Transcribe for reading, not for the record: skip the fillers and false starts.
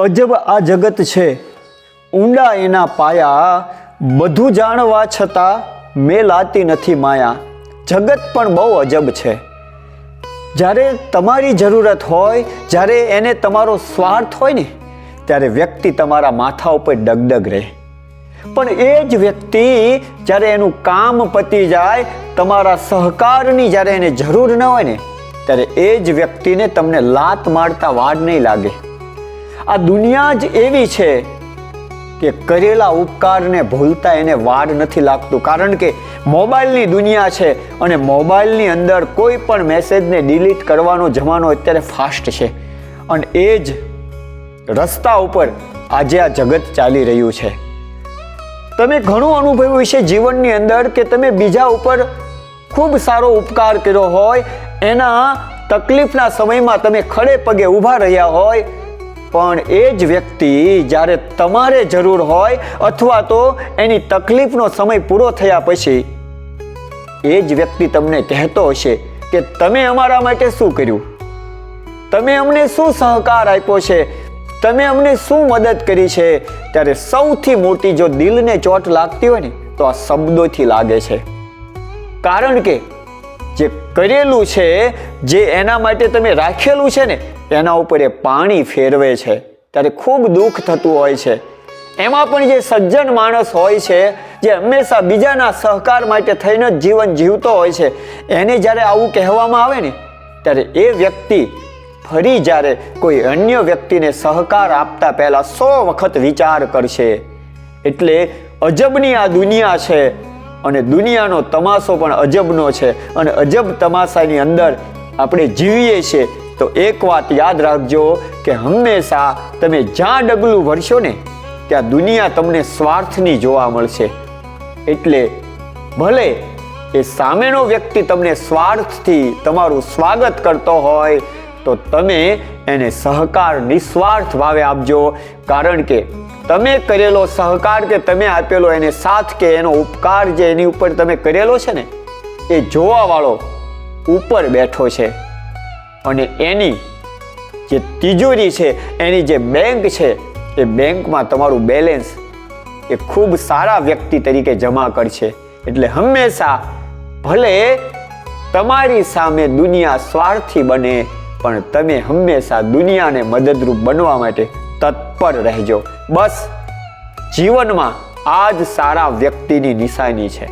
અજબ આ જગત છે, ઊંડા એના પાયા, બધું જાણવા છતાં મેલાતી નથી માયા. જગત પણ બહુ અજબ છે. જ્યારે તમારી જરૂરત હોય, જ્યારે એને તમારો સ્વાર્થ હોય ને, ત્યારે વ્યક્તિ તમારા માથા ઉપર ડગડગ રહે. પણ એ જ વ્યક્તિ જ્યારે એનું કામ પતી જાય, તમારા સહકારની જ્યારે એને જરૂર ન હોય ને, ત્યારે એ જ વ્યક્તિને તમને લાત મારતા વાર નહીં લાગે. આ દુનિયા જ એવી છે કે કરેલા ઉપકારને ભૂલતા એને વાર નથી લાગતું. કારણ કે મોબાઈલની દુનિયા છે અને મોબાઈલની અંદર કોઈ પણ મેસેજને ડિલીટ કરવાનો જમાનો અત્યારે ફાસ્ટ છે. અને એ જ રસ્તા ઉપર આજે આ જગત ચાલી રહ્યું છે. તમે ઘણું અનુભવ્યું છે જીવનની અંદર કે તમે બીજા ઉપર ખૂબ સારો ઉપકાર કર્યો હોય, એના તકલીફના સમયમાં તમે ખડે પગે ઊભા રહ્યા હોય, પણ એ જ વ્યક્તિ જ્યારે તમારે જરૂર હોય અથવા તો એની તકલીફનો સમય પૂરો થયા પછી એ જ વ્યક્તિ તમને કહેતો હશે કે તમે અમારા માટે શું કર્યું, તમે અમને શું સહકાર આપ્યો છે, તમે અમને શું મદદ કરી છે. ત્યારે સૌથી મોટી જો દિલને ચોટ લાગતી હોય ને, તો આ શબ્દોથી લાગે છે. કારણ કે જે કરેલું છે, જે એના માટે તમે રાખેલું છે ને, એના ઉપર એ પાણી ફેરવે છે, ત્યારે ખૂબ દુઃખ થતું હોય છે. એમાં પણ જે સજ્જન માણસ હોય છે, જે હંમેશા બીજાના સહકાર માટે થઈને જ જીવન જીવતો હોય છે, એને જ્યારે આવું કહેવામાં આવે ને, ત્યારે એ વ્યક્તિ ફરી જ્યારે કોઈ અન્ય વ્યક્તિને સહકાર આપતા પહેલા 100 વખત વિચાર કરશે. એટલે અજબની આ દુનિયા છે અને દુનિયાનો તમાશો પણ અજબનો છે. અને અજબ તમાશાની અંદર આપણે જીવીએ છીએ. તો એક વાત યાદ રાખજો કે હંમેશા તમે જ્યાં ડગલું ભરશો ને, ત્યાં દુનિયા તમને સ્વાર્થની જોવા મળશે. એટલે ભલે એ સામેનો વ્યક્તિ તમને સ્વાર્થથી તમારું સ્વાગત કરતો હોય, તો તમે એને સહકાર નિસ્વાર્થ ભાવે આપજો. કારણ કે તમે કરેલો સહકાર કે તમે આપેલો એને સાથ કે એનો ઉપકાર જે એની ઉપર તમે કરેલો છે ને, એ જોવાવાળો ઉપર બેઠો છે. અને એની જે તિજોરી છે, એની જે બેંક છે, એ બેંકમાં તમારું બેલેન્સ એ ખૂબ સારા વ્યક્તિ તરીકે જમા કરશે. એટલે હંમેશા ભલે તમારી સામે દુનિયા સ્વાર્થી બને, પણ તમે હંમેશા દુનિયાને મદદરૂપ બનવા માટે તત્પર રહેજો. બસ જીવનમાં આ જ સારા વ્યક્તિની નિશાની છે.